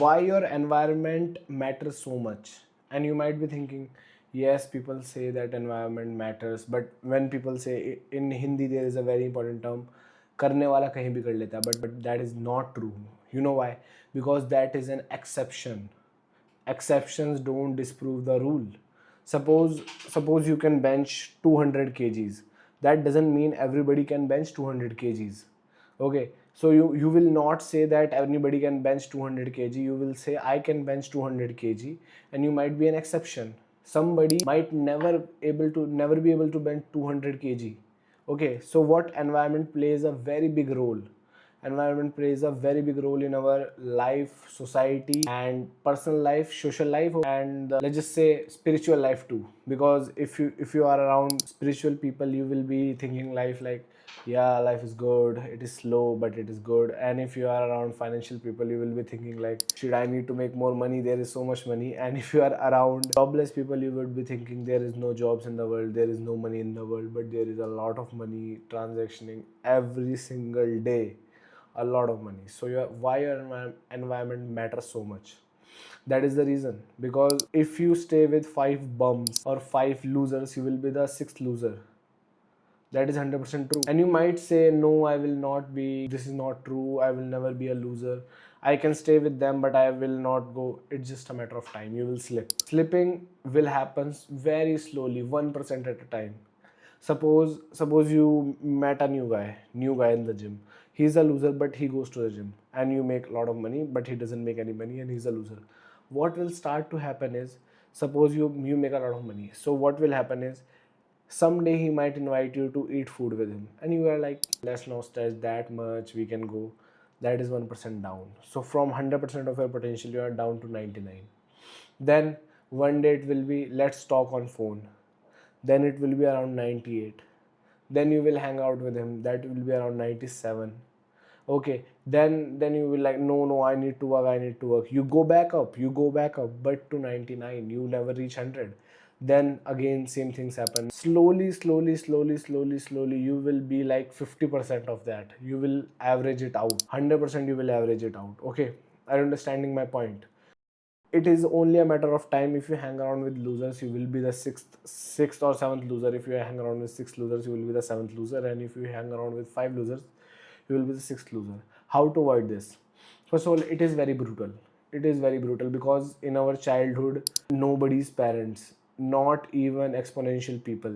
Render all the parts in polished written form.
Why your environment matters so much. And you might be thinking, yes, people say that environment matters, but when people say, in Hindi there is a very important term, करने वाला कहीं भी कर लेता है, but that is not true. You know why? Because that is an exception. Exceptions don't disprove the rule. Suppose you can bench 200 kgs. That doesn't mean everybody can bench 200 kgs. Okay, so you will not say that anybody can bench 200 kg. You will say I can bench 200 kg, and you might be an exception. Somebody might never be able to bench 200 kg. Okay, so what environment plays a very big role. Environment plays a very big role in our life, society, and personal life, social life, and let's just say spiritual life too. Because if you are around spiritual people, you will be thinking life like, yeah, life is good, it is slow but it is good. And if you are around financial people, you will be thinking like, should I need to make more money, there is so much money. And if you are around jobless people, you would be thinking there is no jobs in the world, there is no money in the world. But there is a lot of money transactioning every single day, a lot of money. So why your environment matters so much. That is the reason. Because if you stay with 5 bums or 5 losers, you will be the 6th loser. That is 100% true. And you might say, no, I will not be, this is not true, I will never be a loser, I can stay with them but I will not go. It's just a matter of time. You will slip. Slipping will happen very slowly, 1% at a time. Suppose you met a new guy in the gym. He's a loser but he goes to the gym, and you make a lot of money but he doesn't make any money and he's a loser. What will start to happen is, suppose you make a lot of money, so what will happen is, someday he might invite you to eat food with him, and you are like, let's not stress that much, we can go. That is 1% down. So from 100% of your potential, you are down to 99. Then one day it will be, let's talk on phone. Then it will be around 98. Then you will hang out with him, that will be around 97. Okay, then you will like, no, I need to work. You go back up but to 99, you never reach 100. Then again same things happen. Slowly you will be like 50% of that. You will average it out. 100% you will average it out. Okay, are you understanding my point? It is only a matter of time. If you hang around with losers, you will be the sixth or seventh loser. If you hang around with 6 losers, you will be the seventh loser. And if you hang around with 5 losers, you will be the sixth loser. How to avoid this? First of all, it is very brutal. It is very brutal because in our childhood, nobody's parents, not even exponential people,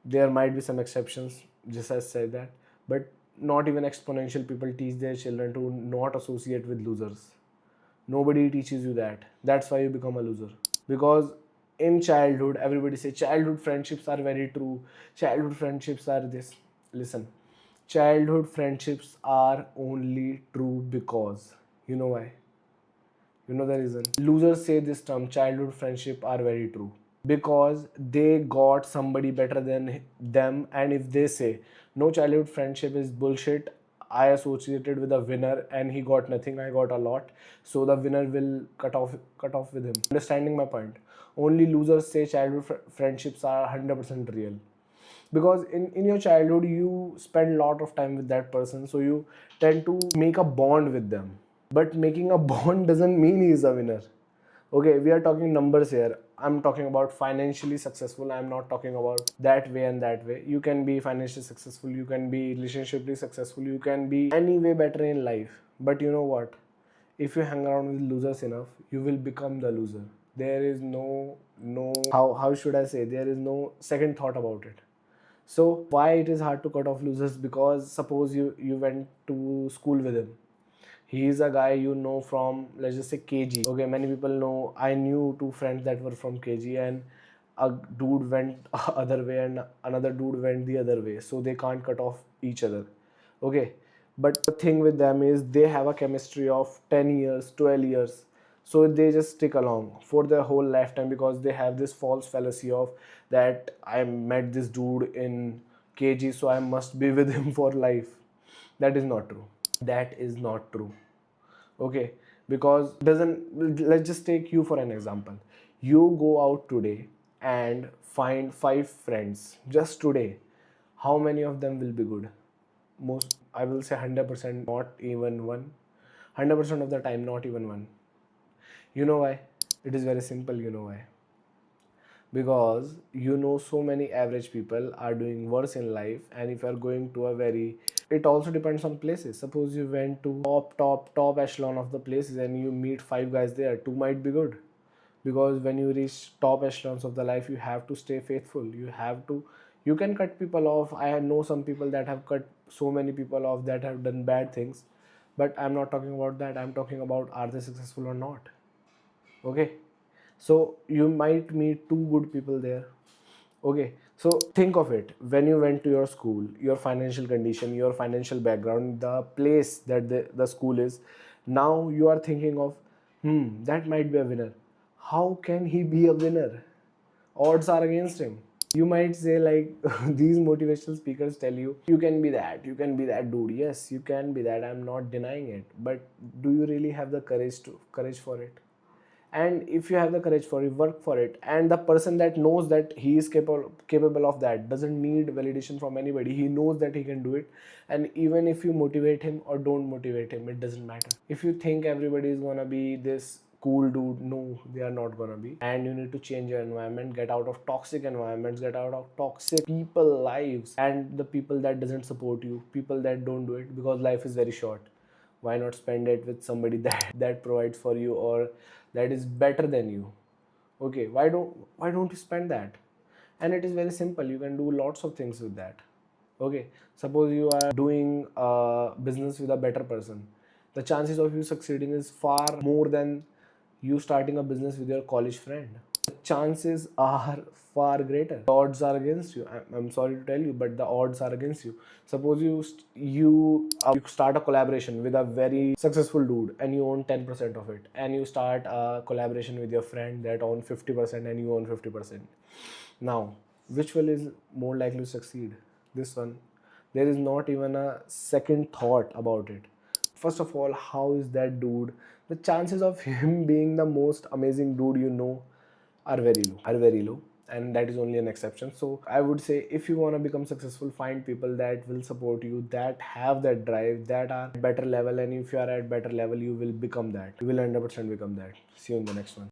there might be some exceptions, just as said that, but not even exponential people teach their children to not associate with losers. Nobody teaches you that. That's why you become a loser. Because in childhood, everybody say childhood friendships are very true. Childhood friendships are this. Listen, childhood friendships are only true because, you know why? You know the reason. Losers say this term, childhood friendship are very true, because they got somebody better than them. And if they say no, childhood friendship is bullshit, I associated with a winner and he got nothing, I got a lot, so the winner will cut off with him. Understanding my point? Only losers say childhood friendships are 100% real, because in your childhood you spend a lot of time with that person, so you tend to make a bond with them. But making a bond doesn't mean he is a winner. Okay, we are talking numbers here. I'm talking about financially successful. I'm not talking about that way and that way. You can be financially successful, you can be relationshiply successful, you can be any way better in life. But you know what? If you hang around with losers enough, you will become the loser. There is no how should I say, there is no second thought about it. So why it is hard to cut off losers? Because suppose you went to school with him. He is a guy you know from, let's just say, KG. Okay, many people know. I knew 2 friends that were from KG, and a dude went other way and another dude went the other way. So they can't cut off each other. Okay, but the thing with them is they have a chemistry of 10 years, 12 years. So they just stick along for their whole lifetime, because they have this false fallacy of that I met this dude in KG, so I must be with him for life. That is not true. That is not true. Okay, because doesn't, let's just take you for an example. You go out today and find 5 friends just today. How many of them will be good? Most, I will say 100%, not even one. 100% of the time, not even one. You know why? It is very simple. You know why? Because you know so many average people are doing worse in life, and if you are going to a very, it also depends on places. Suppose you went to top echelon of the places and you meet five guys there, two might be good. Because when you reach top echelons of the life, you have to stay faithful. You can cut people off. I know some people that have cut so many people off that have done bad things, but I'm not talking about that. I'm talking about, are they successful or not? Okay, so you might meet two good people there. Okay, so think of it. When you went to your school, your financial condition, your financial background, the place that the school is, now you are thinking of, that might be a winner. How can he be a winner? Odds are against him. You might say, like, these motivational speakers tell you, you can be that dude. Yes, you can be that. I'm not denying it. But do you really have the courage for it? And if you have the courage for it, work for it. And the person that knows that he is capable of that doesn't need validation from anybody. He knows that he can do it. And even if you motivate him or don't motivate him, it doesn't matter. If you think everybody is gonna be this cool dude, no, they are not gonna be. And you need to change your environment, get out of toxic environments, get out of toxic people lives, and the people that doesn't support you, people that don't do it. Because life is very short. Why not spend it with somebody that provides for you, or that is better than you? Okay, why don't you spend that? And it is very simple. You can do lots of things with that. Okay, suppose you are doing a business with a better person. The chances of you succeeding is far more than you starting a business with your college friend. The chances are far greater. The odds are against you. I'm sorry to tell you, but the odds are against you. Suppose you start a collaboration with a very successful dude and you own 10% of it, and you start a collaboration with your friend that own 50% and you own 50%. Now, which one is more likely to succeed? This one. There is not even a second thought about it. First of all, how is that dude? The chances of him being the most amazing dude you know are very low. And that is only an exception. So I would say, if you want to become successful, find people that will support you, that have that drive, that are at better level. And if you are at better level, you will become that. You will 100% become that. See you in the next one.